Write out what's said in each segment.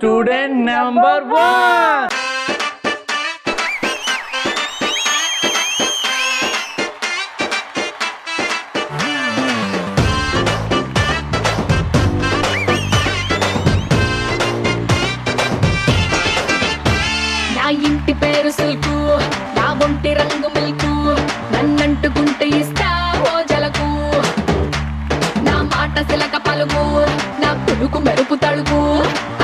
Student number 1. నా ఇంటి పేరు సిల్కు, నా ఒంటి రంగు మిల్కు, నన్నంటుకుంటే ఇస్తా ఓ జలకు. నా మాట సిలక పలుకు, నా పులుకు మెరుపు తడుకు,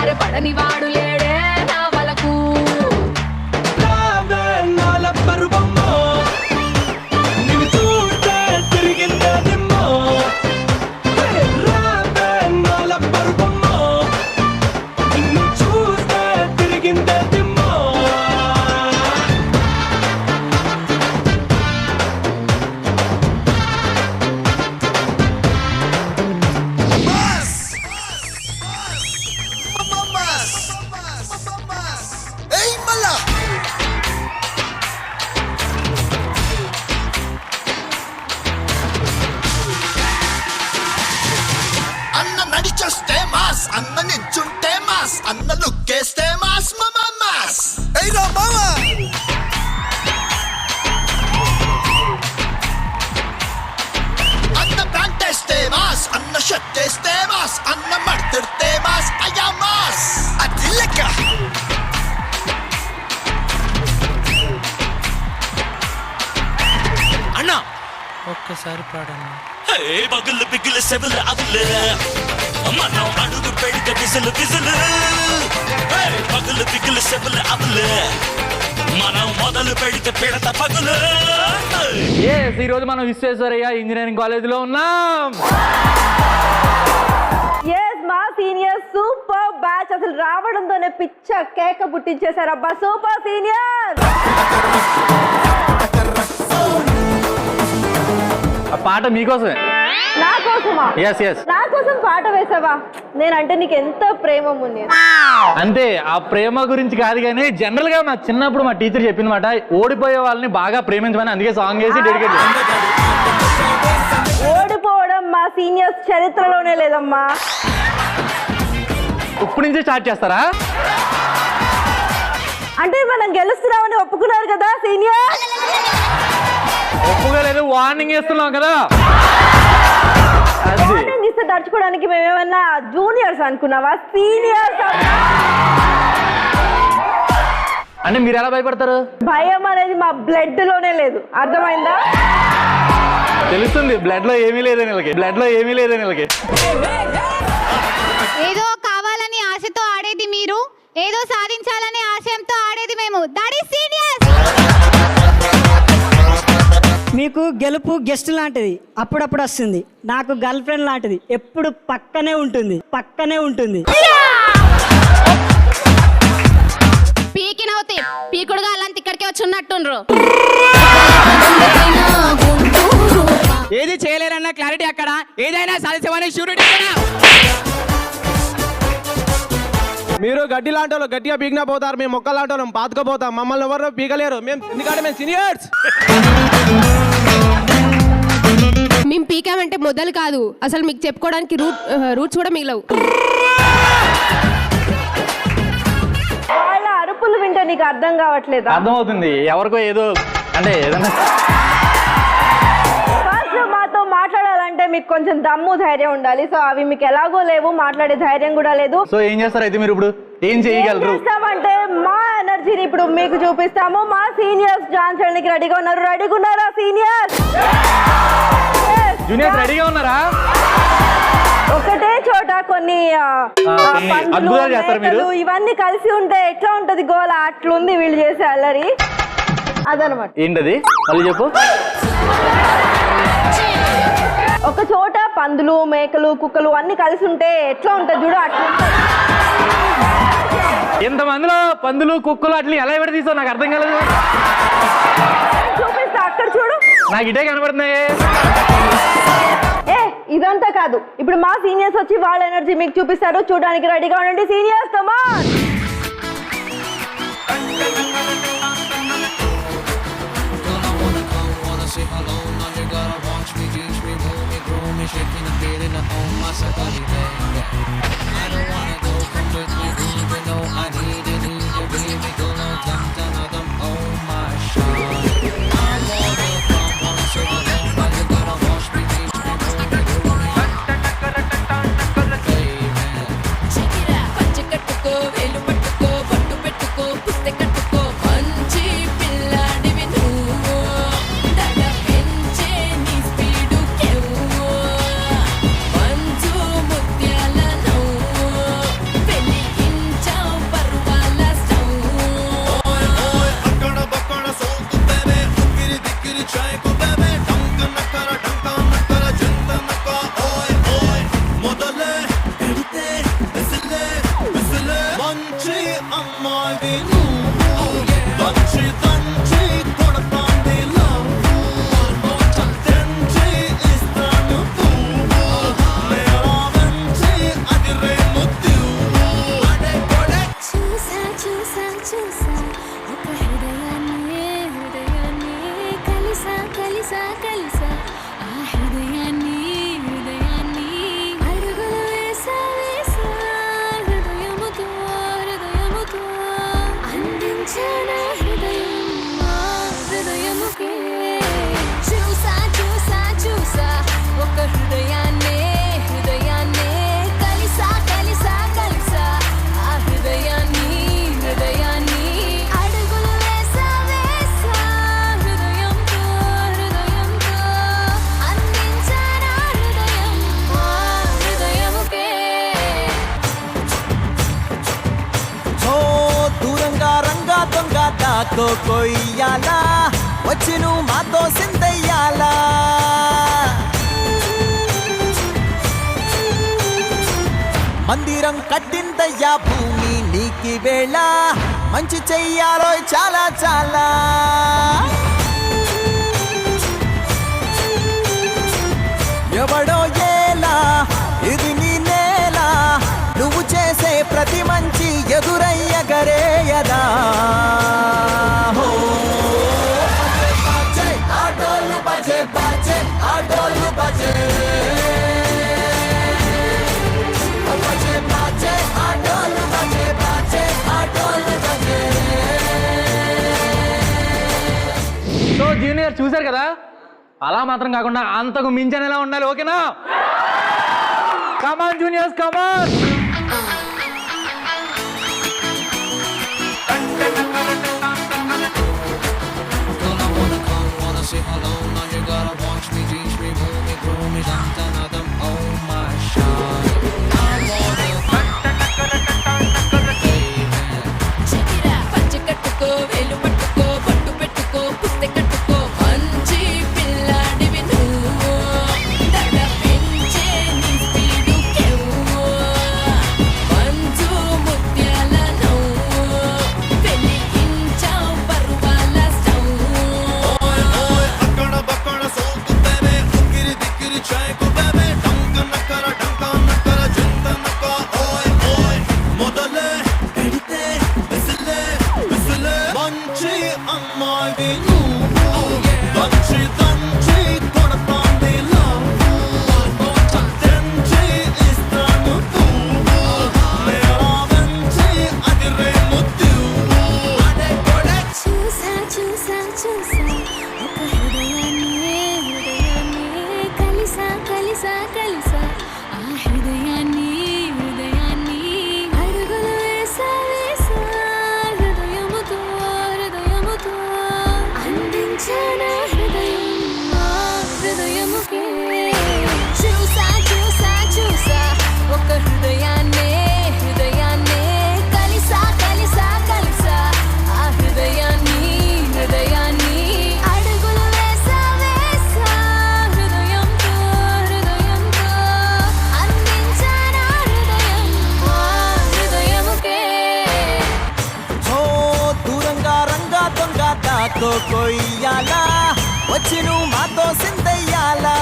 అరపడని వాడు లేడే నా వలకు. నడిచొస్తే మాస్, అన్న నించుంటే మాస్, అన్న లుక్కేస్తే మాస్, మాస్. ఏయ్రా మామా, అన్న ప్యాంట్ వేస్తే మాస్, అన్న షర్ట్ వేస్తే మాస్, అన్న మడతెడితే మాస్, అయ్యా మాస్. అది లెక్క. అన్నా ఒక్కసారి పాడన్నా. బగులు బిగులు సెబులు అగులు, మనం అడుగు పెడితే విసులు విసులు. బగులు బిగులు సెబులు అగులు, మనం మొదలు పెడితే పెడత పగులు. ఈ రోజు మనం విశ్వేశ్వరయ్య ఇంజనీరింగ్ కాలేజ్ లో ఉన్నాం. మా సీనియర్ సూపర్ బ్యాచ్ అసలు రావడంతోనే పిచ్చ కేక పుట్టించేశారు. అబ్బా సూపర్ సీనియర్. ఆ పాట మీకోసమే. నా కోసమా? Yes yes. నా కోసం పాట వేసావా? నేనంటే నీకు ఎంత ప్రేమ ఉంది. అంతే, ఆ ప్రేమ గురించి కాదు కానీ జనరల్ గా మా చిన్నప్పుడు మా టీచర్ చెప్పిందన్నమాట, ఓడిపోయే వాళ్ళని బాగా ప్రేమించమని. అందుకే సాంగ్ వేసి డెడికేట్ చేశాను. ఓడిపోవడం మా సీనియర్స్ చరిత్రలోనే లేదమ్మా. ఇప్పుడు నుంచి స్టార్ట్ చేస్తారా? అంటే మనం గెలుస్తున్నామని ఒప్పుకున్నారు కదా సీనియర్? ఒప్పుకోలేదు, వార్నింగ్ ఇస్తున్నాం కదా. వార్నింగ్ ఇస్తే తడుచుకోవడానికి మేమేమన్నా జూనియర్స్ అనుకున్నావా? సీనియర్స్. అంటే మీరు ఎలా భయపడతారు? భయం అనేది మా బ్లడ్ లోనే లేదు, అర్థమైందా? తెలుస్తుంది, బ్లడ్ లో ఏమీ లేదని వీళ్ళకి, బ్లడ్ లో ఏమీ లేదని వీళ్ళకి. ఏదో కావాలని ఆశతో ఆడేది మీరు, ఏదో సాధించాలనే ఆశయంతో ఆడేది మేము. That is seniors. మీకు గెలుపు గెస్ట్ లాంటిది, అప్పుడప్పుడు వస్తుంది. నాకు గర్ల్ ఫ్రెండ్ లాంటిది, ఎప్పుడు పక్కనే ఉంటుంది, పక్కనే ఉంటుంది. పీకినవుతే పీకుడుగా అలాంటి ఇక్కడికే వచ్చి ఉన్నట్టుండ్రు. ఏది చేయలేరన్న క్లారిటీ అక్కడ, ఏదైనా సాధించమని షూరిటీ. మీరు గడ్డి లాంటి వాళ్ళు గట్టిగా పీకినా పోతారు, మేము మొక్క లాంటి వాళ్ళం పాతుకపోతాం. మమ్మల్ని ఎవరు పీకలేరు, మేము ఎందుకంటే మేము సీనియర్స్. మేము పీకామంటే మొదలు కాదు, అసలు మీకు చెప్పుకోవడానికి రూట్స్ కూడా మిగలవు. వాళ్ళ అరుపులు వింటే నీకు అర్థం కావట్లేదు? అర్థమవుతుంది, ఎవరికో ఏదో అంటే ఏదన్నా. ఫస్ట్ మాతో మాట్లాడాలంటే మీకు కొంచెం దమ్ము ధైర్యం ఉండాలి. సో అవి మీకు ఎలాగో లేవు, మాట్లాడే ధైర్యం కూడా లేదు. సో ఏం చేస్తారు అయితే మీరు? ఇప్పుడు ఏం చేయగలరు? చేస్తామంటే మా ఎనర్జీని ఇప్పుడు మీకు చూపిస్తాము. మా సీనియర్స్ డాన్స్ చేయడానికి రెడీగా ఉన్నారు. రెడీగా ఉన్నారా సీనియర్స్? జూనియర్స్ రెడీగా ఉన్నారా? ఒకటే చోట కొన్ని అద్భుతాలు చేస్తారు మీరు. ఇవన్నీ కలిసి ఉంటే ఎట్లా ఉంటది గోల, అట్లుంది వీళ్ళు చేసే అల్లరి. అదనమాట. ఏంటది మళ్ళీ చెప్పు. ఒక చోట పందులు, మేకలు, కుక్కలు అన్ని కలిసి ఉంటే ఎట్లా ఉంటది చూడు, అట్లా. ఇంతమందిలో పందులు, కుక్కలు అట్లా ఎలా విడదీసావు నాకు అర్థం కాలేదు. చూపిస్తా, అక్కడ చూడు. నాకు ఇటే కనబడుతున్నాయి. ఇదంతా కాదు, ఇప్పుడు మా సీనియర్స్ వచ్చి వాళ్ళ ఎనర్జీ మీకు చూపిస్తారు. చూడడానికి రెడీగా ఉండండి seniors. Come on. shaking and feeling up on my side. I don't wanna go, come with me, even though అమ్మాయి దంచి దంచి కొడతాంది లవ్వు తెంచి ఇస్తాను పువ్వు మేరా వెంచి అదిరే ముద్దు అడే కొడే చూసా చూసా చూసా ఒక హృదయాన్ని కలిసా కలిసా కలిసా ఆ హృదయాన్ని అడుగులు వేసా వేసా హృదయముతో అందించానా హృదయముకే చూసా చూసా చూసా ఒక హృదయాన్నే కలిసా కలిసా కలిసా ఆ హృదయాన్ని అడుగులు వేసా వేసా హృదయంతో అందించానా హృదయముకే ఓ దూరంగా రంగా దొంగ దాకో కొయ్యాలా వచ్చి నువ్వు మాతో సిందయ్యాలా మందిరం కట్టిందయ్యా భూమి నీకి వేళ మంచి చెయ్యాలో చాలా చాలా ఎవడో ఏలా ఇది నీ నేల నువ్వు చేసే ప్రతి మంచి ఎదురయ్యగరేయదా హో బాజే ఆటోలు బాజే బాజే ఆటోలు బాజే బాజే బాజే ఆటోలు బాజే బాజే ఆటోలు బాజే సో జూనియర్ చూశారు కదా, అలా మాత్రం కాకుండా అంతకు మించనేలా ఉండాలి. ఓకేనా? కమాన్ జూనియర్స్, కమాన్. పంచె కట్టుకో వేలు పట్టుకో పట్టు పెట్టుకో పుస్తె కట్టుకో మంచి పిల్లాడివి నువ్వు దడ పెంచే నీ స్పీడు కెవ్వు మంచు ముత్యాల నవ్వు వెలిగించావు పరువాల స్టవ్ అక్కడ బక్కడ సోకు బేబే ఉక్కిరి దిక్కిరి చాయకు బేబే డంక నక్కర చింత నక్క ఓయ్ ఓయ్ మొదలే పెడితే విసిలే మంచి అమ్మాయి నువ్వు దంచి దంచి కొడతాంది లవ్వు తెంచి ఇస్తాను పువ్వు మేరా వెంచి అదిరే ముద్దు అడే కొడే చూసా చూసా చూసా ఒక హృదయాన్ని కలిసా కలిసా కలిసా ఆ హృదయాన్ని అడుగులు వేసా వేసా హృదయముతో అందించానా హృదయముకే చూసా చూసా చూసా ఒక హృదయాన్నే కలిసా కలిసా కలిసా ఆ హృదయాన్ని అడుగులు వేసా వేసా హృదయంతో అందించానా హృదయముకే ఓ దూరంగా రంగా దొంగ దాకో కొయ్యాలా వచ్చి నువ్వు మాతో సిందయ్యాలా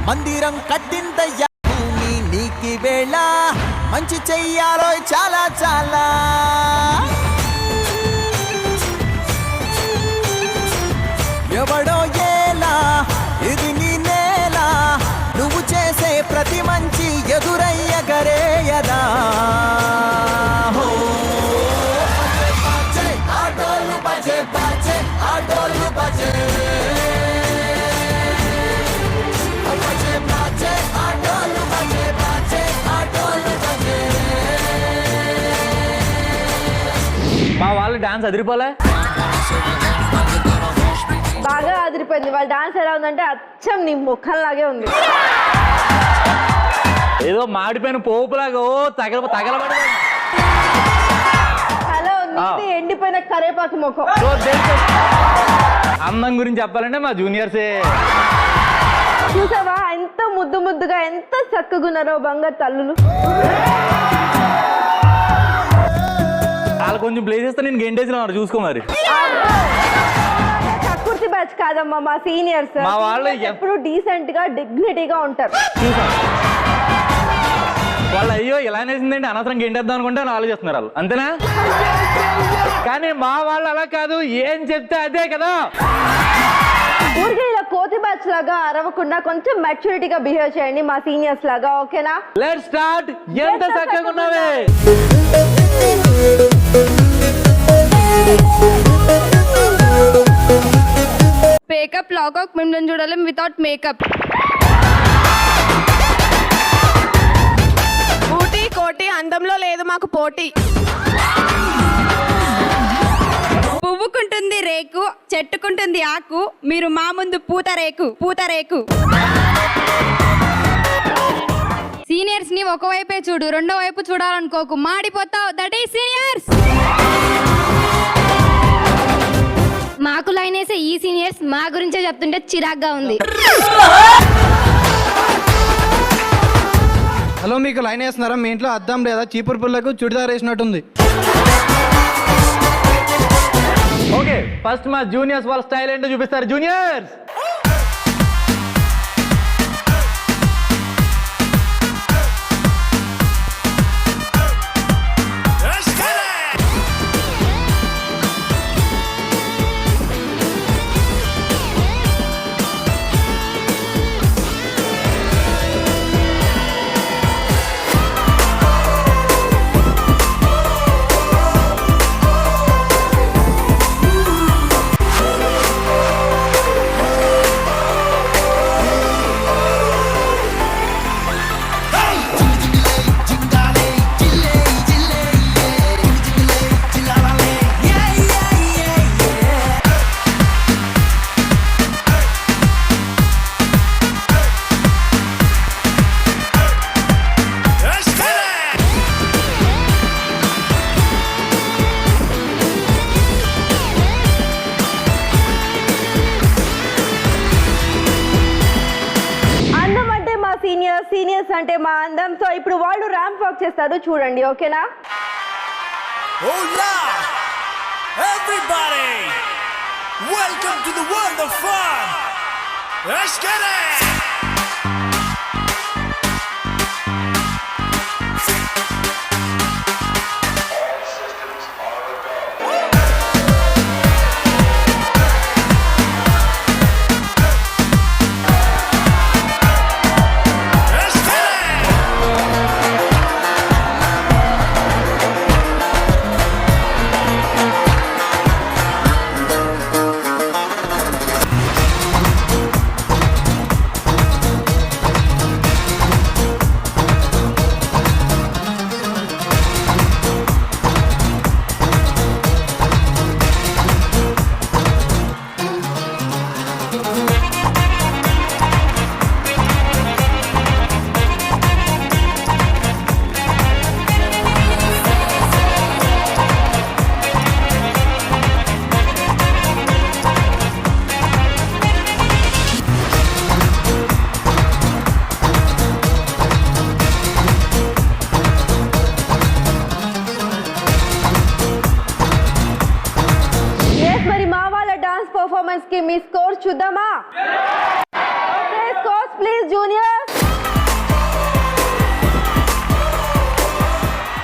మందిరం కట్టిందయ్యా భూమి నీకి వేళ మంచి చెయ్యాలో చాలా చాలా ఎవడో ఏలా ఇది నీ నేల నువ్వు చేసే ప్రతి మంచి ఎదురయ్యగరేయదా హో బాజే ఆటోలు బాజే బాజే ఆటోలు బాజే బాజే బాజే ఆటోలు బాజే బాజే ఆటోలు బాజే మా వాళ్ళు డాన్స్ అదిరిపోలే. బాగా అదిరిపోయింది. వాళ్ళ డాన్స్ ఎలా ఉందంటే అచ్చం నీ ముఖంలాగే ఉంది. ఏదో మాడిపోయిన పోపులాగా ఓ తగలబడి. హలో, నీది ఎండిపోయిన కరేపాకు ముఖం. అందం గురించి చెప్పాలంటే మా జూనియర్సే. చూసావా ఎంత ముద్దు ముద్దుగా ఎంత చక్కగా ఉన్నారో బంగారు తల్లులు. వాళ్ళు కొంచెం ప్లేస్ ఇస్తే నేను గెంటేసిన చూసుకో మరి. కక్కుర్తి బ్యాచ్ కాదమ్మా మా సీనియర్స్. మా వాళ్ళు ఎప్పుడు డీసెంట్ గా డిగ్నిటీగా ఉంటారు. వాళ్ళు అయ్యో ఇలా అనేసిందండి అనవసరం గెంటేద్దాం అనుకుంటే అని ఆలోచిస్తున్నారు వాళ్ళు, అంతేనా? కానీ మా వాళ్ళు అలా కాదు, ఏం చెప్తే అదే కదా. ఊరికే ఇలా కోతి బ్యాచ్ లాగా అరవకుండా కొంచెం మెచ్యూరిటీగా బిహేవ్ చేయండి మా సీనియర్స్ లాగా, ఓకేనా? Let's start. ఎంత చక్కగా ఉన్నావే. మేకప్ లాగౌట్ మిమ్మల్ని చూడలేం వితౌట్ మేకప్. ఊటీ కోటి అందంలో లేదు మాకు పోటీ. పువ్వుకుంటుంది రేకు, చెట్టుకుంటుంది ఆకు, మీరు మా ముందు పూత రేకు, పూత రేకు. సీనియర్స్ ని ఒకవైపే చూడు, రెండో వైపు చూడాలనుకోకు, మాడిపోతావు. That is seniors. మాకు లైన్ వేసే ఈ సీనియర్స్ మా గురించే చెప్తుంటే చిరాగ్గా ఉంది. హలో, మీకు లైన్ వేస్తున్నారా? మీ ఇంట్లో అద్దం లేదా? చీపురు పుల్లకు చుడిదార్ వేసినట్టుంది. ఓకే, ఫస్ట్ మా జూనియర్స్ వాళ్ళ స్టైల్ ఏంటో చూపిస్తారు. జూనియర్స్ సీనియర్స్ అంటే మా అందం. సో ఇప్పుడు వాళ్ళు ర్యాంప్ వాక్ చేస్తారు, చూడండి, ఓకేనా? Hola! Everybody! Welcome to the world of fun! Let's get it! Performance కి మీ స్కోర్ చూద్దామా? Okay, scores please juniors.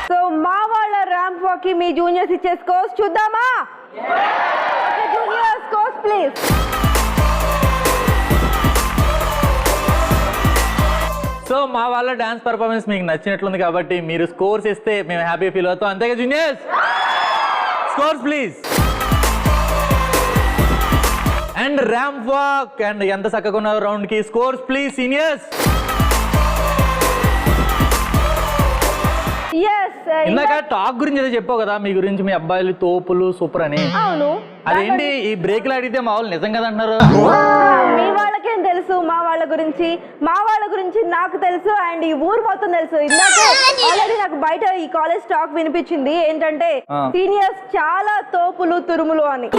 So మా వాళ్ళ ర్యాంప్ వాక్ కి మీ జూనియర్స్ ఇచ్చే స్కోర్స్ చూద్దామా? Okay juniors, scores please. So మా వాళ్ళ డాన్స్ పర్ఫార్మెన్స్ మీకు నచ్చినట్లుంది కాబట్టి మీరు స్కోర్స్ ఇస్తే మేము హ్యాపీ ఫీల్ అవుతాం, అంతేగా juniors? Scores please. And ramp walk and ఎంత చక్కగా ఉన్న రౌండ్ కి స్కోర్స్ ప్లీజ్ సీనియర్స్. ఇందాక టాక్ గురించి ఏదో చెప్పావు కదా, మీ గురించి మీ అబ్బాయిలు తోపులు సూపర్ అని. అవును, అదేంటి ఈ బ్రేక్ లో అడిగితే మా వాళ్ళు నిజం కదా అంటున్నారు? మీ వాళ్ళకేం తెలుసు మా వాళ్ళ గురించి? మా వాళ్ళ గురించి నాకు తెలుసు అండ్ ఈ ఊరు మొత్తం తెలుసు. ఇందాక ఆల్రెడీ నాకు బయట ఈ కాలేజ్ టాక్ వినిపించింది ఏంటంటే సీనియర్స్ చాలా తోపులు తురుములు అని.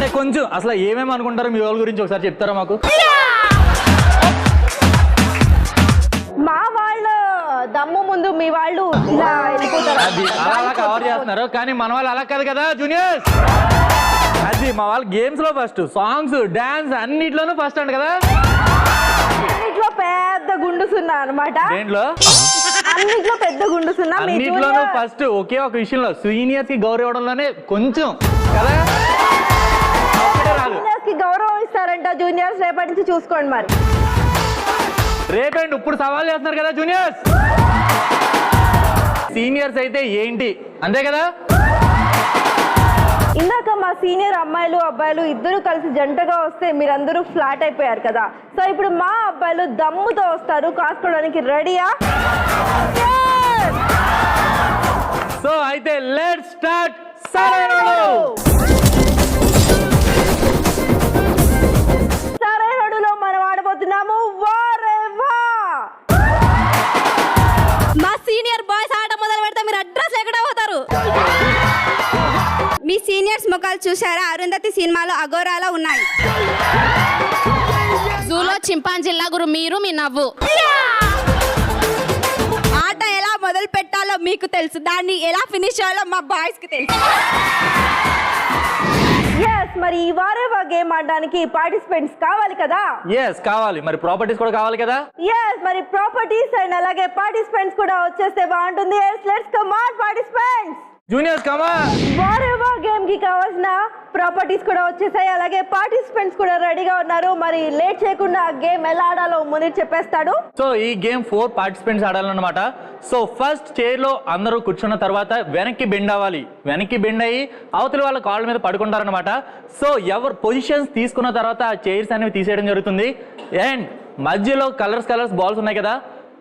అంటే కొంచెం అసలు ఏమేమి అనుకుంటారు మీ వాళ్ళ గురించి ఒకసారి చెప్తారా మాకు? మా వాళ్ళ దమ్ము ముందు మీ వాళ్ళు ఇలా వెళ్ళిపోతారు. అది అలా కవర్ చేస్తున్నారు, కానీ మన వాళ్ళు అలా కాదు కదా జూనియర్స్. అది మా వాళ్ళు గేమ్స్ లో ఫస్ట్, సాంగ్స్ డాన్స్ అన్నిట్లోనూ ఫస్ట్ అంట కదా. అన్నిట్లో పెద్ద గుండుసున్నా అనమాట. దేంట్లో? అన్నిట్లో పెద్ద గుండుసున్నా. అన్నిట్లోనూ ఫస్ట్. ఒకే ఒక విషయంలో సీనియర్స్ కి గౌరవ ఇవ్వడంలోనే కొంచెం కదా, సీనియర్స్ కి గౌరవం ఇస్తారంట జూనియర్స్. రేపటి నుంచి చూసుకోండి మరి. రేపేంటి ఇప్పుడు సవాల్ చేస్తున్నారు కదా జూనియర్స్. సీనియర్స్ అయితే ఏంటి అంతే కదా. ఇందాక మా సీనియర్ అమ్మాయిలు అబ్బాయిలు ఇద్దరు కలిసి జంటగా వస్తే మీరందరూ ఫ్లాట్ అయిపోయారు కదా. సో ఇప్పుడు మా అబ్బాయిలు దమ్ముతో వస్తారు. కాసుకోవడానికి రెడీయా? సో అయితే లెట్స్ స్టార్ట్. సరైనోడు సరైనోడులో మనం ఆడబోతున్నాము వారేవా. మా సీనియర్ బాయ్స్ ఆట మొదలు పెడితే మీరు అడ్రస్ ఎక్కడ పోతారు? మీ సీనియర్స్ ముఖాలు చూసారా? అరుంధతి సినిమాలో అఘోరాలో ఉన్నాయి. జూలో చింపాంజిల్లా గురు మీరు మీ నవ్వు. ఆట ఎలా మొదలు పెట్టాలో మీకు తెలుసు, దాన్ని ఎలా ఫినిష్ చేయాలో మా బాయ్స్ కి తెలుసు. ఎస్, మరి ఈ వారేవా గేమ్ ఆడడానికి పార్టిసిపెంట్స్ కావాలి కదా. ఎస్ కావాలి, మరి ప్రాపర్టీస్ కూడా కావాలి కదా. ఎస్, మరి ప్రాపర్టీస్ అండ్ అలాగే పార్టిసిపెంట్స్ కూడా వచ్చేస్తే బాగుంటుంది. Let's come on participants. Juniors come on. వారేవా గేమ్ కి కావాల్సిన ప్రాపర్టీస్ కూడా వచ్చేసాయి, అలాగే పార్టిసిపెంట్స్ కూడా రెడీగా ఉన్నారు. మరి లేట్ చేయకుండా గేమ్ ఎలా ఆడాలో మునీర్ చెప్పేస్తాడు. సో ఈ గేమ్ 4 పార్టిసిపెంట్స్ ఆడాలన్నమాట. సో ఫస్ట్ చైర్ లో అందరూ కూర్చున్న తర్వాత వెనక్కి బెండ్ అవ్వాలి. వెనక్కి బెండ్ అయ్యి అవతలి వాళ్ళ కాళ్ళ మీద పడుకుంటారనమాట. సో ఎవరు పొజిషన్స్ తీసుకున్న తర్వాత ఆ చైర్స్ అనేవి తీసేయడం జరుగుతుంది. అండ్ మధ్యలో కలర్స్ బాల్స్ ఉన్నాయి కదా,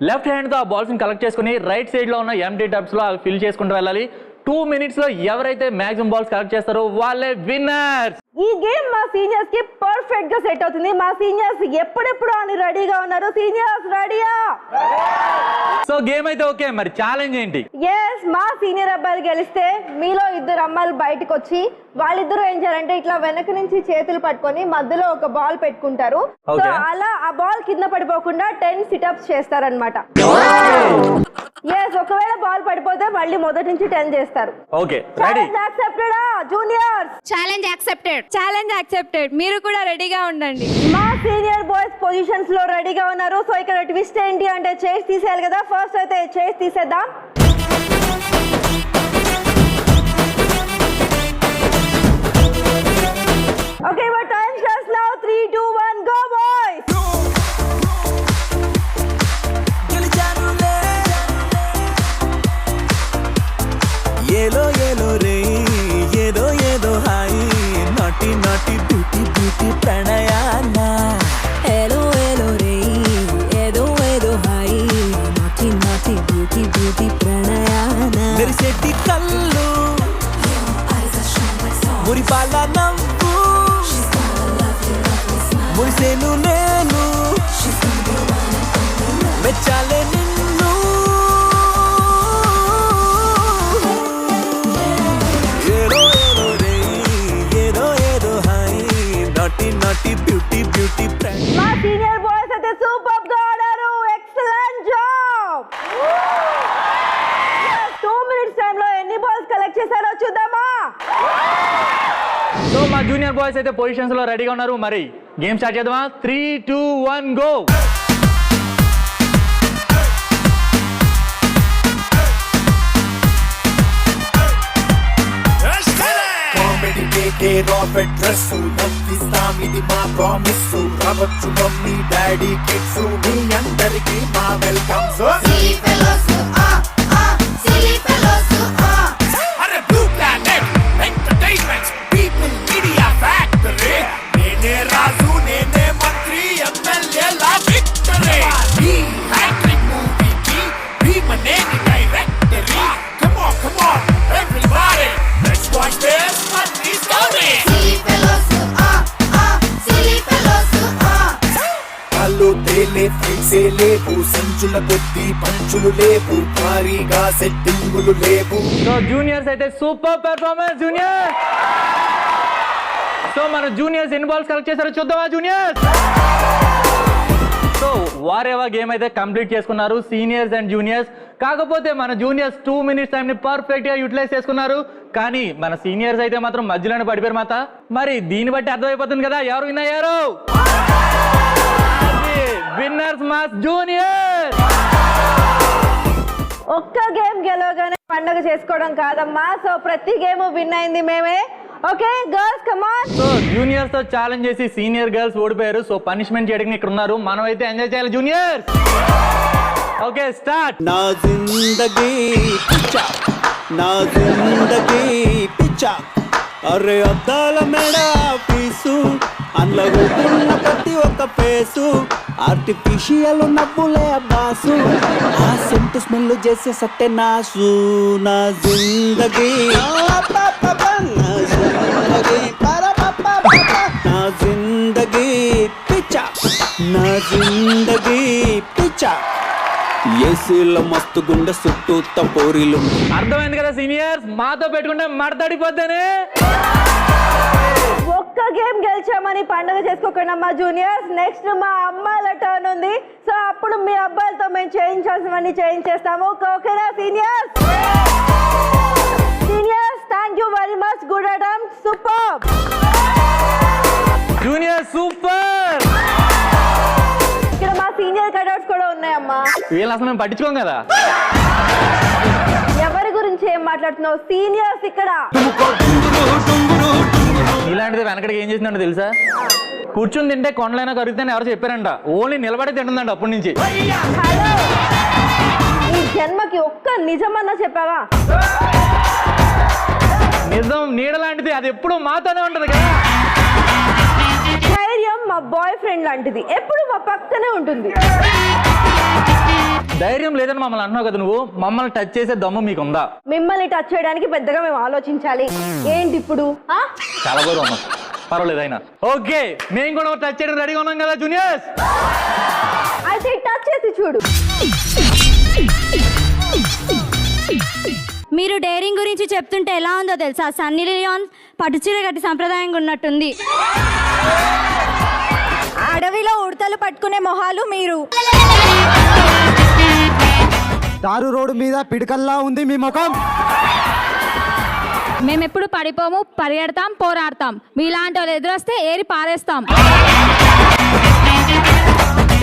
లెఫ్ట్ హ్యాండ్ తో ఆ బాల్స్ ని కలెక్ట్ చేసుకుని రైట్ సైడ్ లో ఉన్న ఎంటీ టబ్స్ లో అవి ఫిల్ చేసుకుంటూ వెళ్ళాలి. 2 minutes లో ఎవరైతే మాక్సిమం బాల్స్ కలెక్ట్ చేస్తారో వాళ్ళే విన్నర్స్. ఈ గేమ్ మా సీనియర్స్ కి పర్ఫెక్ట్ గా సెట్ అవుతుంది. మా సీనియర్స్ ఎప్పుడెప్పుడు అని రెడీగా ఉన్నారు. సీనియర్స్ రెడీయా? సో గేమ్ అయితే ఓకే, మరి ఛాలెంజ్ ఏంటి? ఎస్, మా సీనియర్ అబ్బాయిలు గెలిస్తే మీలో 2 అమ్మాయిలు బయటకు వచ్చి వాళ్ళిద్దరూ ఏం చేయాలంటే ఇట్లా వెనక నుంచి చేతులు పట్టుకొని మధ్యలో ఒక బాల్ పెట్టుకుంటారు. సో అలా ఆ బాల్ కింద పడిపోకుండా 10 సిటప్స్ చేస్తారనమాట. ఎస్, ఒకవేళ బాల్ పడిపోతే మళ్ళీ మొదటి నుంచి 10 చేస్తారు. Okay ready? యాక్సెప్టెడా జూనియర్స్? Challenge accepted. మీరు కూడా రెడీగా ఉండండి. మా సీనియర్ బాయ్స్ పొజిషన్స్ లో రెడీగా ఉన్నారు. సో ఇక్కడ ట్విస్ట్ ఏంటి అంటే చైర్స్ తీసేయాలి కదా. ఫస్ట్ అయితే చైర్స్ తీసేద్దాం. Okay, your time starts now. 3, 2, 1 go boys. ఏలో ఏలో రే ఏదో ఏదో హాయి నాటి నాటి బ్యూటీ బ్యూటీ ప్రణయాన ఏలో ఏలో రే ఏదో ఏదో హాయి నాటి నాటి బ్యూటీ బ్యూటీ ప్రణయాన మెరిసేటి కళ్ళు మురిపాల నవ్వు మురిసేను నేను మెచ్చాలే నిన్ను ఏదో ఏదో రే ఏదో ఏదో హాయి నాటి నాటి బ్యూటీ బ్యూటీ మా సీనియర్ బాయ్స్ అయితే సూపర్ గా ఆడారు. Excellent job. 2 minutes టైం లో ఎన్ని బాల్స్ కలెక్ట్ చేశారో చూద్దామా? సో మా జూనియర్ బాయ్స్ అయితే పొజిషన్స్ లో రెడీగా ఉన్నారు. మరి గేమ్ స్టార్ట్ చేద్దామా? 3, 2, 1 గో. కామెడీ కేకే రాబర్ట్ డ్రెస్ నవ్విస్తాం ఇది మా ప్రామిస్ రావచ్చు మమ్మీ డాడీ కిడ్స్ మీ అందరికి మా వెల్కమ్ అరే blue planet entertainment people media factory నేనే రాజు నేనే మంత్రి ఎమ్మెల్యే లా విక్టరీ ఈ హ్యాట్రిక్ మూవీకి Bhimaneni directory come on everybody let's watch this funny story కళ్ళు తేలే ఫిక్సే లేవు సంచుల కొద్ది పంచులు లేవు భారీగా సెట్టింగులు లేవు. సో జూనియర్స్ అయితే సూపర్ పెర్ఫార్మెన్స్ జూనియర్. సో మన జూనియర్స్ ఎన్ని బాల్స్ కలెక్ట్ చేశారో చూద్దామా జూనియర్స్. సో వారేవా గేమ్ అయితే కంప్లీట్ చేసుకున్నారు సీనియర్స్ అండ్ జూనియర్స్. కాకపోతే మన జూనియర్స్ 2 minutes టైం ని పర్ఫెక్ట్ గా యూటిలైజ్ చేసుకున్నారు. కానీ మన సీనియర్స్ అయితే మాత్రం మధ్యలోనే పడిపోయారు మాత. మరి దీన్ని బట్టి అర్థమైపోతుంది కదా ఎవరు విన్ అయ్యారు. Winners mass junior. ఒక్క గేమ్ గెలవగానే పండుగ చేసుకోవడం కాదమ్మా. సో ప్రతి గేమ్ విన్ అయింది మేమే. Okay girls come on. So juniors తో ఛాలెంజ్ చేసి సీనియర్ గర్ల్స్ ఓడిపోయారు. సో పనిష్మెంట్ చేయడానికి ఇక్కడ ఉన్నారు. మనం అయితే ఎంజాయ్ చేయాలి జూనియర్స్. Okay start. నా జిందగీ పిచ్చా, నా జిందగీ పిచ్చా, అరే అద్దాల మేడ పీసు, అందులో ప్రతి ఒక్క ఫేసు, ఆర్టిఫిషియల్ నవ్వులే బాసు, ఆ సెంటు స్మెల్ చేసే సత్తే నాసు. నా జిందగీ నా జిందగీ పిచ్చా, నా జిందగీ పిచ్చా, ఏసీలో మస్తు గుండె చుట్టూ పోరీలు. అర్థమైంది కదా సీనియర్స్, మాతో పెట్టుకుంటే మడతడిపోద్దని. ఒక్క గేమ్ గెలిచామని పండుగ చేసుకోకుండా మా జూనియర్స్, నెక్స్ట్ మా అమ్మాయిల టర్న్ ఉంది. సో అప్పుడు మీ అబ్బాయిలతో మేము చేయించాల్సినవన్నీ చేయించేస్తాము. ఓకేనా seniors? Seniors thank you very much, good attempt, super. Junior super. ఇక్కడ మా సీనియర్ కటౌట్స్ కూడా ఉన్నాయమ్మా. వీళ్ళు అసలు మేము పట్టించుకోం కదా. ఎవరి గురించి ఏం మాట్లాడుతున్నావు? సీనియర్స్ ఇక్కడ. ఇలాంటిది వెనకడికి ఏం చేసిందంటే తెలుసా, కూర్చుని తింటే కొండలైనా కరుగుతాయని ఎవరు చెప్పారంట. ఓన్లీ నిలబడి తింటుందంట అప్పటి నుంచి. హలో, ఈ జన్మకి ఒక్క నిజమన్నా చెప్పావా? నిజం నీడ లాంటిది, అది ఎప్పుడు మాతోనే ఉంటది కదా. ధైర్యం మా బాయ్ ఫ్రెండ్ లాంటిది, ఎప్పుడు మా పక్కనే ఉంటుంది. ధైర్యం లేదని మమ్మల్ని అన్నావు కదా నువ్వు. మమ్మల్ని టచ్ చేసే దమ్ము మీకుందా? మిమ్మల్ని టచ్ చేయడానికి పెద్దగా మేము ఆలోచించాలి ఏంటి ఇప్పుడు? చాలా గౌరవం అమ్మ, పర్వాలేదు అయినా. ఓకే మేము కూడా టచ్ చేయడం రెడీగా ఉన్నాం కదా జూనియర్స్. అయితే టచ్ చేసి చూడు. మీరు డేరింగ్ గురించి చెప్తుంటే ఎలా ఉందో తెలుసా? సన్నీ లియోన్ పట్టుచీర కట్టి సంప్రదాయంగా ఉన్నట్టుంది. అడవిలో ఉడతలు పట్టుకునే మొహాలు మీరు. తారు రోడ్డు మీద పిడకల్లా ఉంది మీ ముఖం. మేమెప్పుడు పడిపోము, పరిగెడతాం, పోరాడతాం. మీలాంటి వాళ్ళు ఎదురొస్తే ఏరి పారేస్తాం.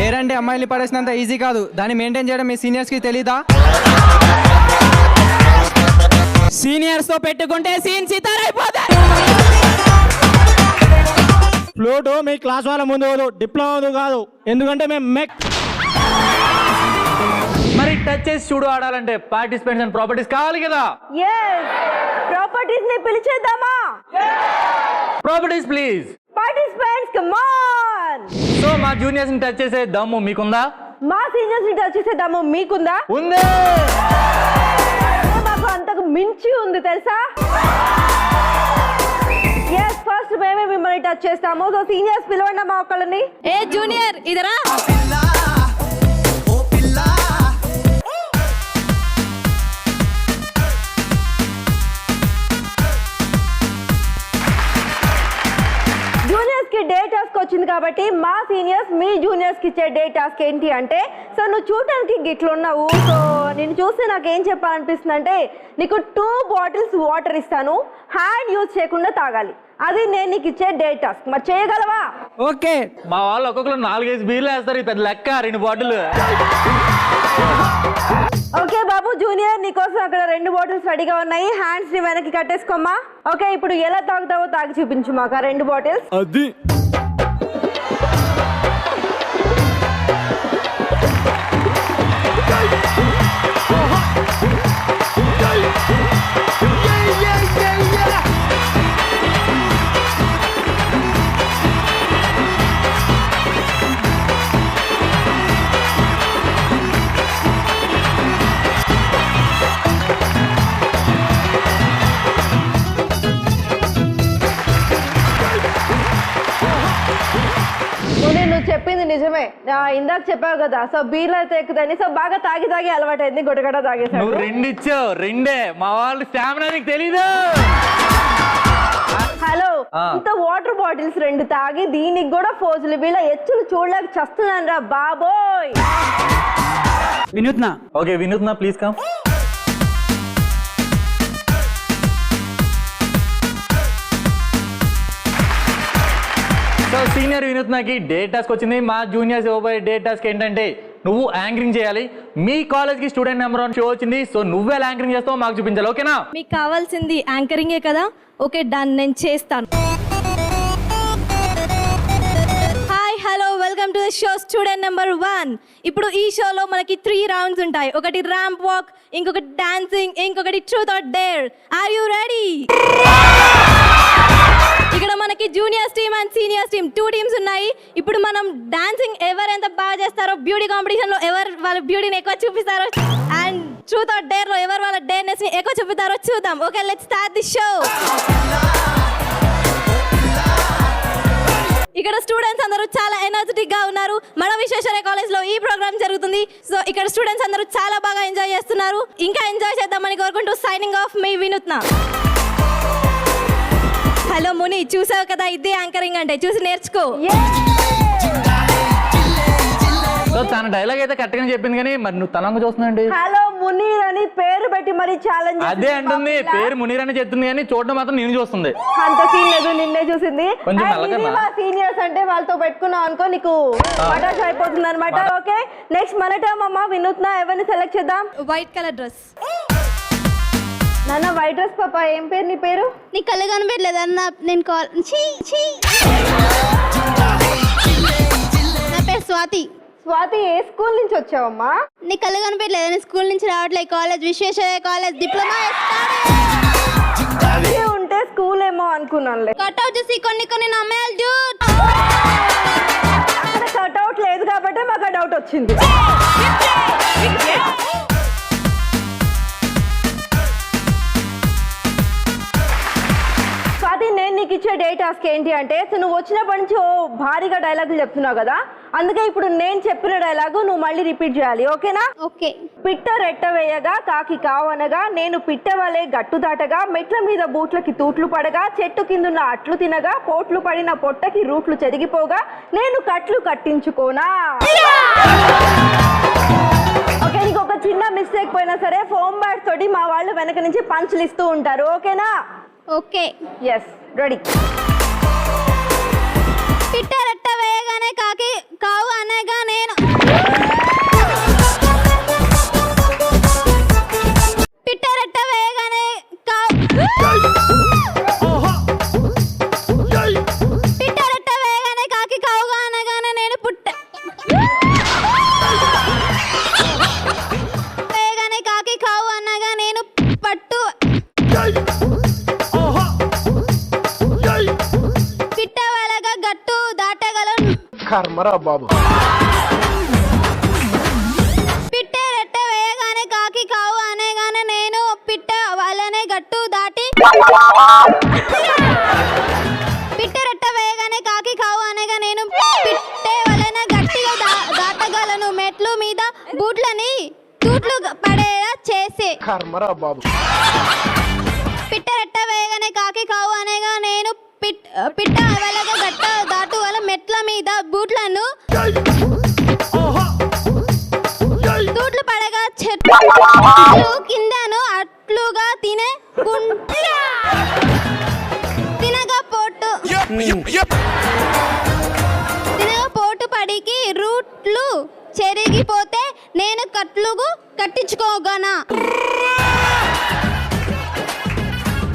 లేరంటే అమ్మాయిని పడేసినంత ఈజీ కాదు. దాన్ని మెయింటైన్ చేయడం మీ సీనియర్స్కి తెలీదా? సీనియర్స్ తో పెట్టుకుంటే సీన్ సితారైపోతాయి. ఫ్లూట్ మీ క్లాస్ వాళ్ళ ముందు పోదు, డిప్లొమా కాదు. ఎందుకంటే మేము మెక్. మరి టచ్ చేసి చూడు ఆడాలంటే పార్టిసిపెంట్స్ అండ్ ప్రాపర్టీస్ కావాలి కదా. ప్రాపర్టీస్ ని పిలిచేద్దామా? Properties please. Participants come on. So మా జూనియర్స్ ని టచ్ చేసే దమ్ము మీకుందా? మా సీనియర్స్ ని టచ్ చేసే దమ్ము మీకుందా? ఉంది. మాకు అంతకు మించి ఉంది తెలుసా. ఎస్, ఫస్ట్ మేమే మిమ్మల్ని టచ్ చేస్తాము. సో సీనియర్స్ పిలవండి మా ఒక్కళ్ళని. ఏ జూనియర్ ఇదరా. జూనియర్స్ కి డే టాస్క్ వచ్చింది కాబట్టి మా సీనియర్స్ మీ జూనియర్స్ కి ఇచ్చే డే టాస్క్ ఏంటి అంటే, సో నువ్వు చూడటానికి గిట్లున్నావు. సో నేను చూస్తే నాకు ఏం చెప్పాలనిపిస్తుంది అంటే, నీకు 2 bottles వాటర్ ఇస్తాను, హ్యాండ్ యూజ్ చేయకుండా తాగాలి. అది నేను నీకు ఇచ్చే డే టాస్క్. మరి చేయగలవా? ఓకే. మా వాళ్ళు ఒక్కొక్కరు 4-5 బీర్లు వేస్తారు. పెద్ద లెక్క 2 బాటిల్. ఓకే బాబు జూనియర్, నీకోసం అక్కడ 2 బాటిల్స్ రెడీగా ఉన్నాయి. హ్యాండ్స్ ని వెనక్కి కట్టేసుకోమ్మా. ఓకే, ఇప్పుడు ఎలా తాగుతావో తాగి చూపించు మాకు ఆ 2 బాటిల్స్. అది నువ్వు చెప్పింది నిజమే. ఇందాక చెప్పావు కదా, సో బీర్లు అయితే ఎక్కుతాయి. సో బాగా తాగి తాగి అలవాటైంది, గొడగడ తాగేసాడు. నువ్వు 2 ఇచ్చావు, 2. మా వాళ్ళు స్టామినా నీకు తెలీదు. హలో, ఇంత వాటర్ బాటిల్స్ 2 తాగి దీనికి కూడా ఫోజులు. వీళ్ళ ఎచ్చులు చూడలేక చస్తున్నాను రా బాబోయ్. Vinutna okay Vinutna please come. So senior వినూత్నకి డే టాస్క్ వచ్చింది. మా జూనియర్స్ ఇవ్వబోయే డే టాస్క్ ఏంటంటే నువ్వు యాంకరింగ్ చేయాలి. మీ కాలేజ్కి స్టూడెంట్ నెంబర్ 1 షో వచ్చింది. సో నువ్వే యాంకరింగ్ చేస్తావు, మాకు చూపించాలి. ఓకేనా? మీకు కావాల్సింది యాంకరింగే కదా? ఓకే డన్, నేను చేస్తాను. Hi hello welcome to the show student number 1. ఇప్పుడు ఈ షోలో మనకి 3 రౌండ్స్ ఉంటాయి. ఒకటి ర్యాంప్ వాక్, ఇంకొకటి డాన్సింగ్, ఇంకొకటి truth or dare. Are you ready? ఇక్కడ మనకి juniors team and seniors team 2 teams ఉన్నాయి. ఇప్పుడు మనం డాన్సింగ్ ఎవరు ఎంత బాగా చేస్తారో, బ్యూటీ కాంపిటీషన్ లో ఎవరు వాళ్ళ బ్యూటీని ఎక్కువ చూపిస్తారో, అండ్ ట్రూత్ ఆర్ డేర్ లో ఎవరు వాళ్ళ డేర్నెస్ ని ఎక్కువ చూపిస్తారో చూద్దాం. Okay let's start the show. ఇక్కడ స్టూడెంట్స్ అందరూ చాలా ఎనర్జెటిక్ గా ఉన్నారు. మన విశ్వేశ్వరయ్య కాలేజ్ లో ఈ ప్రోగ్రామ్ జరుగుతుంది. సో ఇక్కడ స్టూడెంట్స్ అందరూ చాలా బాగా ఎంజాయ్ చేస్తున్నారు. ఇంకా ఎంజాయ్ చేద్దామని కోరుకుంటూ సైనింగ్ ఆఫ్ మీ వినూత్న. హలో ముని, చూసావు కదా ఇదే యాంకరింగ్ అంటే, చూసి నేర్చుకో. సో తన డైలాగ్ అయితే కరెక్ట్ గానే చెప్పింది, కానీ మరి నువ్వు తనంగా చూస్తున్నాండి. హలో మునీర్ అని పేరు పెట్టి మరి ఛాలెంజ్ అదే అంటుంది, పేరు మునీర్ అని చెప్తుంది కానీ చూడడం మాత్రం నేను చూస్తుంది. అంత సీన్ లేదు, నిన్నే చూసింది. కొంచెం మెల్లగా మా సీనియర్స్ అంటే వాళ్ళతో పెట్టుకున్నావు అనుకో నీకు మటాష్ అయిపోతుంది అనమాట. ఓకే నెక్స్ట్ మన టర్మ్ అమ్మ వినూత్న. ఎవరిని సెలెక్ట్ చేద్దాం? White colour dress. నాన్న వైట్ డ్రెస్ పాప. ఏం పేరు నీ పేరు? నీ కళ్ళు కనిపించలేదు అన్న. నేను నా పేరు స్వాతి. స్వాతి, ఏ స్కూల్ నుంచి వచ్చావమ్మా? నీ కళ్ళు కనిపించలేదు. నేను స్కూల్ నుంచి రావట్లేదు. కాలేజ్ విశ్వేశ్వరయ్య కాలేజ్ డిప్లొమా ఉంటే స్కూల్ ఏమో అనుకున్నానులే. కట్అవుట్ చూసి కొన్ని నమ్మేయాలి డ్యూట్. కట్అవుట్ లేదు కాబట్టి మాకు డౌట్ వచ్చింది. స్వాతి, నేను నీకు ఇచ్చే డే టాస్క్ ఏంటి అంటే, నువ్వు వచ్చినప్పటి నుంచి భారీగా డైలాగులు చెప్తున్నావు కదా, అందుకే ఇప్పుడు నేను చెప్పిన డైలాగు నువ్వు మళ్ళీ రిపీట్ చేయాలి. ఓకేనా? ఓకే. పిట్ట రెట్ట వేయగా కాకి కావనగా, నేను పిట్టవలే గట్టు దాటగా, మెట్ల మీద బూట్లకి తూట్లు పడగా, చెట్టు కిందున్న అట్లు తినగా, పోట్లు పడిన పొట్టకి రూట్లు చెరిగిపోగా, నేను కట్లు కట్టించుకోనా. ఓకే, నీకు ఒక చిన్న మిస్టేక్ పోయినా సరే ఫోమ్ బ్యాట్స్ తోటి మా వాళ్ళు వెనక నుంచి పంచులు ఇస్తూ ఉంటారు. ఓకేనా? ఓకే. Yes, ready. పిట్ట రెట్ట వేయగానే కాకి కావు అనగా, నేను పిట్ట రెట్ట వేయగానే పిట్ట రెట్ట వేయగానే కాకి కావుగా అనగానే, నేను వేయగానే కాకి కావు అనగా, నేను పట్టు పిట్ట వలగా గట్టు దాటగలను. కర్మరా బాబు. పిట్ట రెట్ట వేయగానే కాకి కావు అనేగానే, నేను పిట్ట వలనే గట్టు దాటి పిట్ట రెట్ట వేయగానే కాకి కావు అనగా, నేను పిట్టే వలన గట్టిగా దాటగలను. మెట్లు మీద బూట్లని తూట్లు పడేలా చేసే. కర్మరా బాబు. పిట్ట రెట్ట వేయగానే కాకి కావు అనగా, నేను పిట్ట వలగా గట్ట దాటుగల మెట్ల మీద బూట్లను తూట్లు పడగా, చెట్లు కిందను అట్లుగా తినగా పోటు పడికి రూట్లు చెరిగిపోతే, నేను కట్లుగు కట్టించుకోగనా.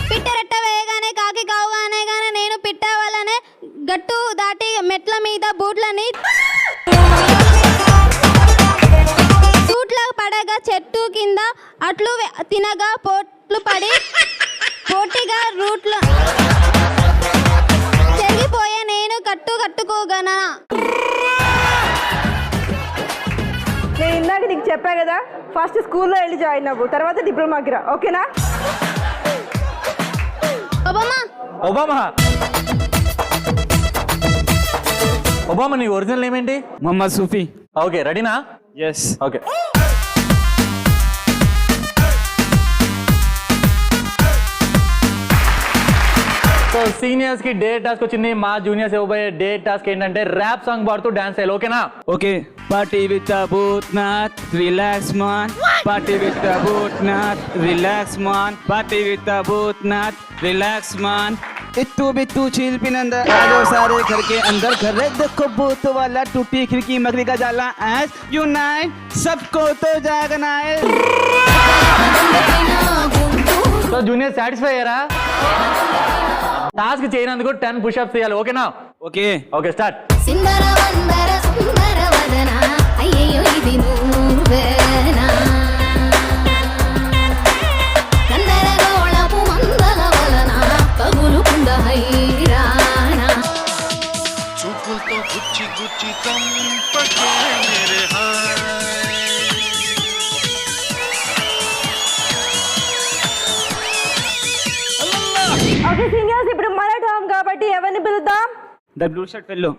పిట్ట రెట్ట వేయగానే కాకి కావు అనేగానే, నేను పిట్ట వలనే గట్టు దాటి మెట్ల మీద బూట్లని తూట్ల పడగా, చెట్టు కింద అట్లు తినగా పోట్లు పడి పోటీగా రూట్లు చెరిగిపోయే, నేను కట్టుకోగనా. నేను ఇందాక నీకు చెప్పా కదా, ఫస్ట్ స్కూల్లో వెళ్ళి జాయిన్ అవ్వు, తర్వాత డిప్లొమాకి రా. ఓకేనా? ఒబామా. ఒబామా, నీ ఒరిజినల్ నేమ్ ఏంటి? మొహమ్మద్ సూఫీ. ఓకే, రెడీనా? ఎస్. ఓకే. సో సీనియర్స్ కి డే టాస్క్ వచ్చింది. మా జూనియర్స్ ఇవ్వబోయే డే టాస్క్ ఏంటంటే ర్యాప్ సాంగ్ పాడుతూ డాన్స్ చేయాలి. ఓకేనా? Okay. Party with Bhoothnath relax man, party with Bhoothnath relax man, party with Bhoothnath relax man. इत्तू बित्तू चील पिनंद आजो सारे घर के अंदर घर देखो भूत वाला टूटी खिड़की मकड़ी का जाला एस यूनाइट सबको तो जागना है. సో జూనియర్ సాటిస్ఫై అయ్యారా? టాస్క్ చేయనందుకు 10 పుషప్స్ చేయాలి. ఓకేనా? ఓకే. Okay, start. సుందర వందర సుందర వదన అయ్యయ్యో ఇది నువ్వేనా గందరగోళపు మందల వలన తగులుకుంద హైరానా చూపులతో గుచ్చి గుచ్చి చంపకే మేరే హాయ్. ఓకే సీనియర్స్, ఇప్పుడు మన టర్మ్ కాబట్టి ఎవరిని పిలుద్దాం? The blue shirt fellow.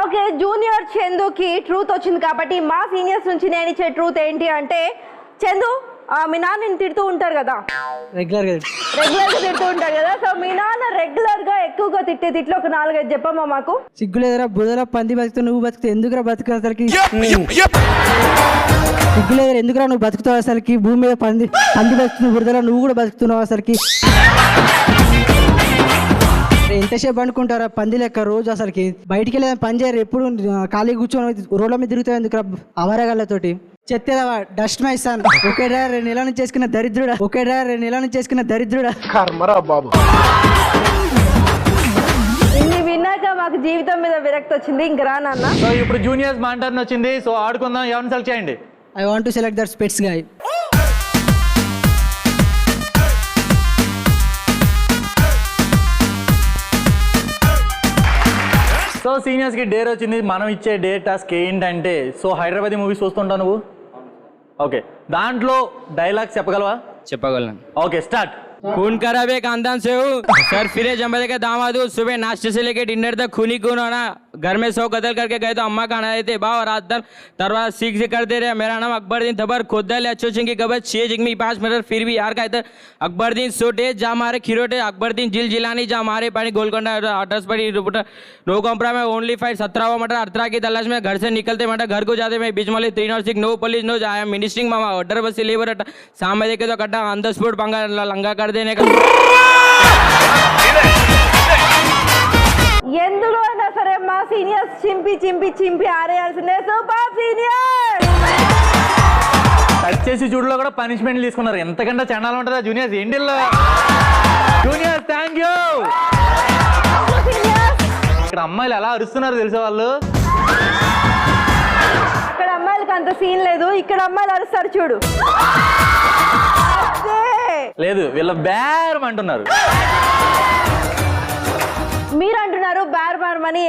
Okay, junior చందుకి ట్రూత్ వచ్చింది కాబట్టి మా సీనియర్స్ నుంచి నేను ఇచ్చే ట్రూత్ ఏంటి అంటే, చందు మీ నాన్నని తిడుతూ ఉంటారు కదా, రెగ్యులర్ గా తిడుతూ ఉంటారు కదా. సో మీ నాన్న రెగ్యులర్ గా ఎక్కువగా తిట్టే తిట్లు ఒక 4-5 చెప్పమ్మా మాకు. సిగ్గులేదురా బుధలో పంది బతుకుతూ నువ్వు బతుకుతావు ఎందుకురా బతుకు అసలుకి? సిగ్గులేదురా ఎందుకురా నువ్వు బతుకుతావు అసలుకి? భూమి మీద పంది బతుకుతున్నావు, బురదలో నువ్వు కూడా బతుకుతున్నావు అసలుకి. ఎంతసేపు అనుకుంటారా పంది లెక్క రోజు అసలుకి? బయటికి వెళ్ళి పని చేయరు, ఎప్పుడు ఖాళీ కూర్చొని రోడ్ల మీద తిరుగుతావు ఎందుకు అవరగాళ్ళతోటి? చెత్తేదవా డస్ట్ మై సన్. ఒకే డ్రైవర్ 2 నెలల నుంచి చేసుకున్న దరిద్రుడా, ఒకే డ్రైవర్ 2 నెలల నుంచి చేసుకున్న దరిద్రుడా. ఇన్ని విన్నాక మాకు జీవితం మీద విరక్తి వచ్చింది, ఇంక రా నాన్న. సో ఇప్పుడు జూనియర్స్ మా టర్న్ వచ్చింది. సో ఆడుకుందాం. ఎవరిని సెలెక్ట్ చేయండి? I want to select that specs guy. So seniors కి డేర్ వచ్చింది. మనం ఇచ్చే డే టాస్క్ ఏంటంటే, సో హైదరాబాద్ మూవీస్ చూస్తుంటావు నువ్వు? ఓకే, దాంట్లో డైలాగ్స్ చెప్పగలవా? చెప్పగలను. ఓకే, స్టార్ट. खून खराबे खानदान से हूँ सर, फिरे जमदे के दामाद हूँ. सुबह नाश्ते से लेके डिनर तक खूनी खून होना. घर में 100 कत्ल करके गए तो अम्मा खाना देते बाव रात दर तरवा सीख से करते रहे. मेरा नाम अकबरदीन थबर खुदल अच्छो सिंह की कबर 6 जिंग में 5 मीटर फिर भी यार कहते अकबरदीन सोटे जा मारे खिरोटे अकबरदीन जिल जिलानी जा मारे पानी गोलकोंडा अड्रेस पड़ी नो कॉम्प्रा में ओनली फाइट 17वां मटर अर्तरा की तलाश में घर से निकलते मटर घर को जाते मैं बीच मले 3 और 6 नो पुलिस नो जाया मिनिस्ट्रिंग मामा ऑर्डर बस लेबर सामने देखे तो कट्टा ऑन द स्पॉट पंगा लंगा कर देने का. ఎందులో అయినా సరే మా సీనియర్స్ చింపి ఆరేయాల్సిందే. Super senior. టచ్ చేసి చూడలో కూడా పనిష్మెంట్ తీసుకున్నారు. ఎంతకంటే చండాలం ఉంటుందా జూనియర్స్? ఏంటిల్లో జూనియర్స్ థ్యాంక్ యూ. ఇక్కడ అమ్మాయిలు ఎలా అరుస్తున్నారు తెలుసా వాళ్ళు? అక్కడ అమ్మాయిలకి అంత సీన్ లేదు, ఇక్కడ అమ్మాయిలు అరుస్తారు చూడు. లేదు, వీళ్ళ బేరం అంటున్నారు. మీరు అంటున్నారు బేరమని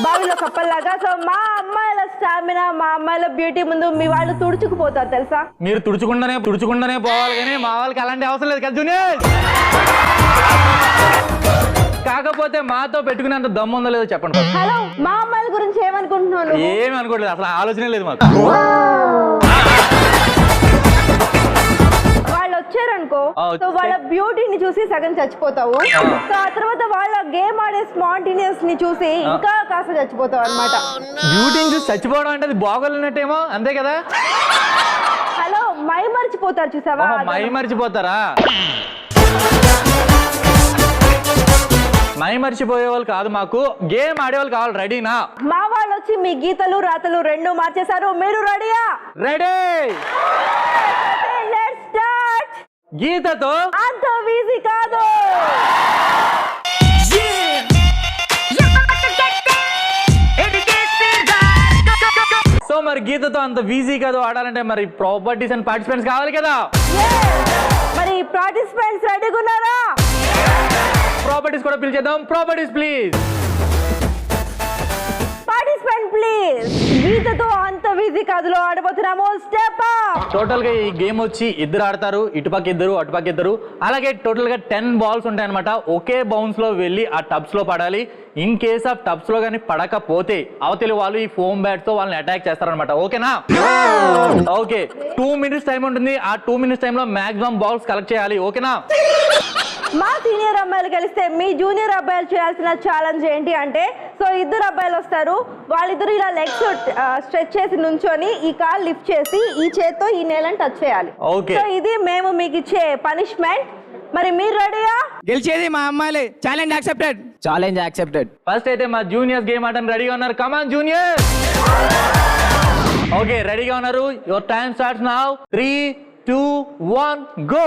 బావిలో కప్పల్లాగా. సో మా అమ్మాయిల స్టామినా, మా అమ్మాయిల బ్యూటీ ముందు మీ వాళ్ళు తుడుచుకుపోతారు తెలుసా? మీరు తుడుచుకుండానే పోవాలి, కానీ మా వాళ్ళకి అలాంటి అవసరం లేదు కదా జూనియర్. కాకపోతే మాతో పెట్టుకునేంత దమ్ము ఉందో లేదో చెప్పండి. హలో, మా అమ్మాయిల గురించి ఏమనుకుంటున్నాను? ఏమి అనుకోవట్లేదు, అసలు ఆలోచనే లేదు మాకు. వాళ్ళు వచ్చారనుకో, సో వాళ్ళ బ్యూటీని చూసి సగం చచ్చిపోతావు. సో ఆ తర్వాత వాళ్ళ గేమ్ ఆడే స్పాంటేనియస్ ని చూసి ఇంకా కాస్త చచ్చిపోతావు అన్నమాట. బ్యూటీని చూసి చచ్చిపోవడం అంటే అది బాగోలేనట్టేమో, అంతే కదా? హలో, మై మర్చిపోతారు చూసావా? మై మర్చిపోతారా? మై మర్చిపోయే వాళ్ళు కాదు, మాకు గేమ్ ఆడేవాళ్ళు కావాలి. రెడీనా? మా వాళ్ళు వచ్చి మీ గీతలు రాతలు 2 మార్చేశారు. మీరు రెడీయా? రెడీ. Let's start. గీతతో అంత ఈజీ కాదు. సో మరి గీతతో అంత ఈజీ కాదు ఆడాలంటే మరి ప్రాపర్టీస్ అండ్ పార్టిసిపెంట్స్ కావాలి కదా. మరి పార్టిసిపెంట్స్ రెడీగా ఉన్నారా? ప్రాపర్టీస్ కూడా పిలిచేద్దాం. Properties please. Participant please. గీతతో అంత ఈజీ కాదులో ఆడబోతున్నాము. Step up. టోటల్ గా ఈ గేమ్ వచ్చి ఇద్దరు ఆడతారు, ఇటుపక్క ఇద్దరు అటుపక్క ఇద్దరు. అలాగే టోటల్ గా 10 బాల్స్ ఉంటాయి అనమాట. ఒకే బౌన్స్ లో వెళ్ళి ఆ టబ్స్ లో పడాలి. ఇన్ కేస్ ఆఫ్ టబ్స్ లో కానీ పడకపోతే అవతలి వాళ్ళు ఈ ఫోమ్ బ్యాట్ తో వాళ్ళని అటాక్ చేస్తారనమాట. ఓకేనా? ఓకే, 2 minutes టైం ఉంటుంది. ఆ 2 minutes టైంలో మాక్సిమం బాల్స్ కలెక్ట్ చేయాలి. ఓకేనా? మా సీనియర్ అమ్మాయిలు కలిస్తే మీ జూనియర్ అబ్బాయిలు చేయాల్సిన ఛాలెంజ్ ఏంటి అంటే, సో ఇద్దరు అబ్బాయిలు వస్తారు, వాళ్ళిద్దరు ఇలా లెగ్స్ స్ట్రెచ్ చేసి నుంచొని ఈ కాల్ లిఫ్ట్ చేసి ఈ చేత్తో ఈ నేలను టచ్ చేయాలి. ఓకే, సో ఇది మేము మీకు ఇచ్చే పనిష్మెంట్. మరి మీరు రెడీయా? గెలిచేది మా అమ్మాయిలే. Challenge accepted. Challenge accepted. First అయితే మా జూనియర్స్ గేమ్ ఆడడానికి రెడీగా ఉన్నారు. కమాన్ జూనియర్. ఓకే, రెడీగా ఉన్నారు. Your time starts now. 3, 2, 1 go.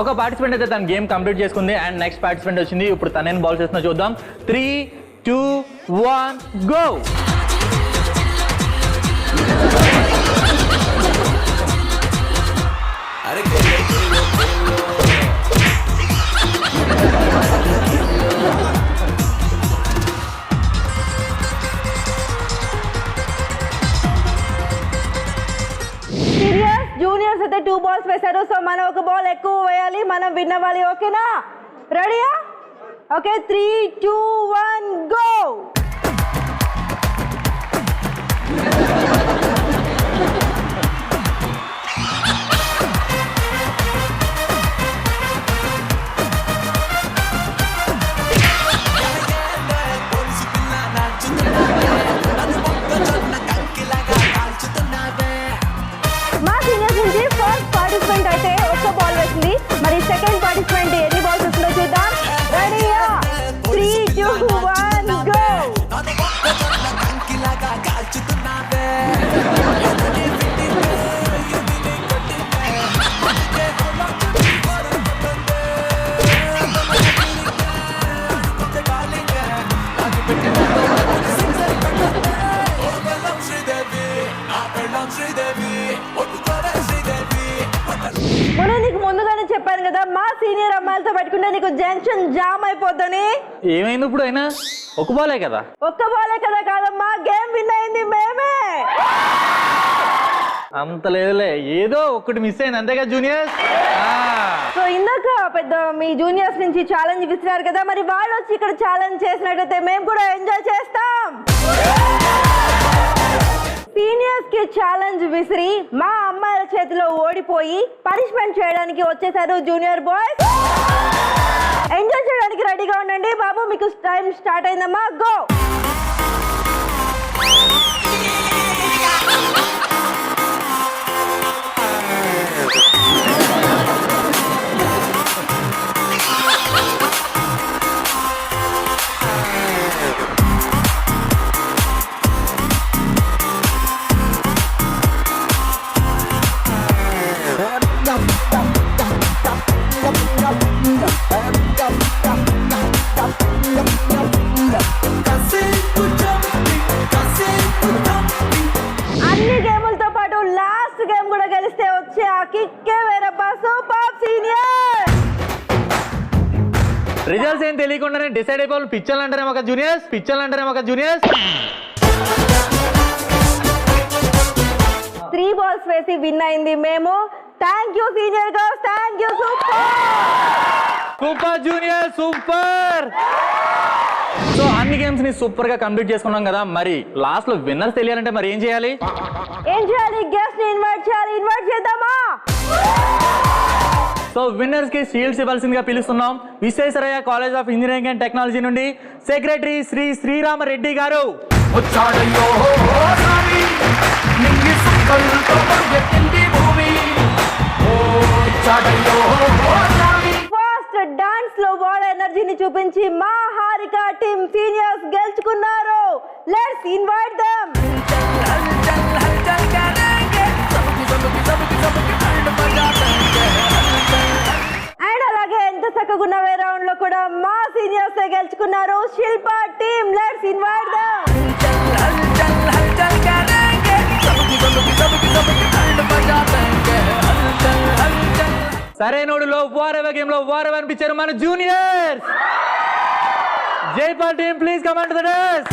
ఒక పార్టిసిపెంట్ అయితే తన గేమ్ కంప్లీట్ చేసుకుంది అండ్ నెక్స్ట్ పార్టిసిపెంట్ వచ్చింది. ఇప్పుడు తనేం బాల్ చేస్తున్నా చూద్దాం. 3, 2, 1 గో. జూనియర్స్ అయితే 2 balls వేశారు. సో మనం ఒక బాల్ ఎక్కువ వేయాలి, మనం విన్ అవ్వాలి. ఓకేనా? రెడీయా? Okay, 3, 2, 1 go. మా సీనియర్స్ నుంచి ఫస్ట్ పార్టిసిపెంట్ అయితే ఒక్క బాల్ వేసింది. మరి సెకండ్ పార్టిసిపెంట్ ఎన్ని బాల్స్ వస్తుందో చూద్దాం. రెడీయా? 3, 2, 1 గో. మనం నీకు ముందుగానే చెప్పాను కదా, మా సీనియర్ అమ్మాయిలతో పెట్టుకుంటే నీకు జంక్షన్ జామ్ అయిపోద్దని. ఏమైంది ఇప్పుడు? అయినా ఒక బాలే కదా. ఒక్క బాలే కదా కాదమ్మా, గేమ్ విన్ అయింది మేమే. అంత లేదులే, ఏదో ఒకటి మిస్ అయింది అంతేగా జూనియర్స్. సో ఇందాక పెద్ద మీ జూనియర్స్ నుంచి ఛాలెంజ్ విసిరారు కదా, మరి వాళ్ళు వచ్చి ఇక్కడ ఛాలెంజ్ చేసినట్టయితే మేము కూడా ఎంజాయ్ చేస్తాం. సీనియర్స్ కి ఛాలెంజ్ విసిరి మా అమ్మాయిల చేతిలో ఓడిపోయి పనిష్మెంట్ చేయడానికి వచ్చేసారు జూనియర్ బాయ్స్. ఎంజాయ్ చేయడానికి రెడీగా ఉండండి బాబు. మీకు టైం స్టార్ట్ అయిందమ్మా, గో. అన్ని గేములతో పాటు లాస్ట్ గేమ్ కూడా గెలిస్తే వచ్చే ఆ కిక్కే వేరబ్బా. Super senior. రిజల్ట్స్ ఏం తెలియకుండానే డిసైడ్ అయిపోవాలి. పిచ్చర్లు అంటారేమో ఒక జూనియర్స్, పిచ్చర్లు అంటారేమో ఒక జూనియర్స్. 3 balls వేసి విన్ అయింది మేము. Thank you senior girls, thank you. Super super junior, super. So అన్ని గేమ్స్ ని సూపర్ గా కంప్లీట్ చేసుకున్నాం కదా. మరి లాస్ట్ లో విన్నర్స్ తెలియాలంటే మరి ఏం చేయాలి? గెస్ట్ ని ఇన్వైట్ చేయాలి. ఇన్వైట్ చేద్దామా? సో విన్నర్స్ కి షీల్డ్స్ ఇవ్వాల్సిందిగా పిలుస్తున్నాం. Visvesvaraya college of engineering and technology నుండి సెక్రటరీ శ్రీ శ్రీరామరెడ్డి గారు. ఫస్ట్ డాన్స్ లో వాడే ఎనర్జీని చూపించి మా హారిక టీమ్ సీనియర్స్ గెలుచుకున్నారు. Let's invite them. సరైనోడులో వారెవ గేమ్ లో వారెవ అనిపించారు మన juniors. Jaipal team please come on to the desk.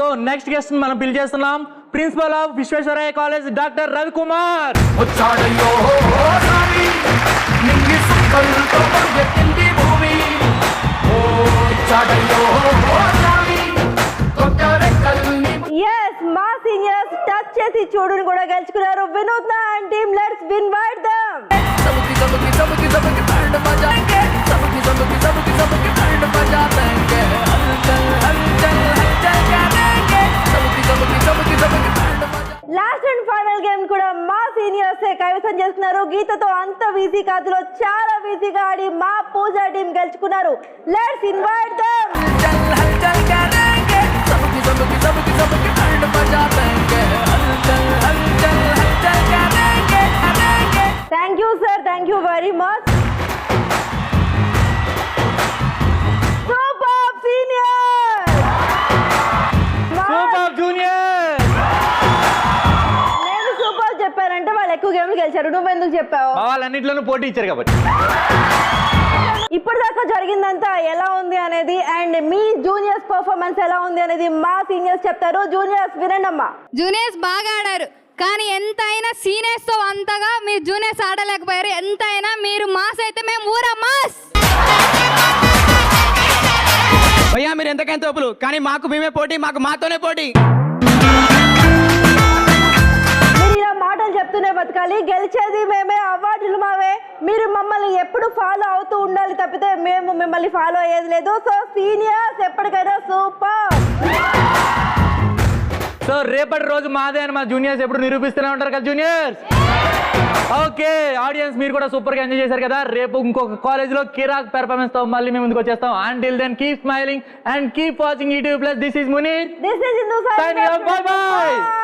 So next guest మనం పిల్ చేస్తున్నాం principal of Visvesvaraya college doctor Ravikumar. yes మా సీనియర్స్ టచ్ చేసి చూడుని కూడా గెలుచుకున్నారు Vinutna and team. Let's invite them. Last and final game కూడా మా సీనియర్స్ కైవసం చేస్తున్నారు. గీతతో అంత వీసీ కాదులో చాలా వీసీగా ఆడి మా పూజా టీం గెలుచుకున్నారు. Let's invite them. Thank you sir, thank you very much. Super senior, super junior. నేను సూపర్ చెప్పానంటే వాళ్ళు ఎక్కువ గేమ్లు గెలిచారు. నువ్వు ఎందుకు చెప్పావు? వాళ్ళన్నింటిలోనూ పోటీ ఇచ్చారు కాబట్టి. ఇప్పటిదాకా జరిగిందంతా ఎలా ఉంది అనేది అండ్ మీ జూనియర్స్ పర్ఫార్మెన్స్ ఎలా ఉంది అనేది మా సీనియర్స్ చెప్తారు. జూనియర్స్ వినండమ్మా. జూనియర్స్ బాగా ఆడారు, కానీ ఎంతైనా సీనియర్స్ తో అంతగా మీరు జూనియర్స్ ఆడలేకపోయారు. ఎంతైనా మీరు మాస్ అయితే మేము ఊరా మాస్. భయ్యా మీరు ఎంతకైనా తోపులు, కానీ మాకు మేమే పోటీ, మాకు మాతోనే పోటీ. మీరు ఇలా మాటలు చెప్తూనే బతకాలి. గెలిచేది మేమే, అవార్డులు మావే. మీరు మమ్మల్ని ఎప్పుడు ఫాలో అవుతూ ఉండాలి తప్పితే మేము మిమ్మల్ని ఫాలో అయ్యేది లేదు. సో సీనియర్స్ ఎప్పటికైనా సూపర్. సో రేపటి రోజు మాదే అని మా జూనియర్స్ ఎప్పుడు నిరూపిస్తూనే ఉంటారు కదా జూనియర్స్. ఓకే ఆడియన్స్ మీరు కూడా సూపర్ గా ఎంజాయ్ చేశారు కదా. రేపు ఇంకొక కాలేజ్ లో కిరాక్ పెర్ఫార్మెన్స్ తో మళ్ళీ మేము ముందుకు వచ్చేస్తాం. Until then keep smiling and keep watching ETV plus. This is Munir. This is Indu. Signing off. Bye bye.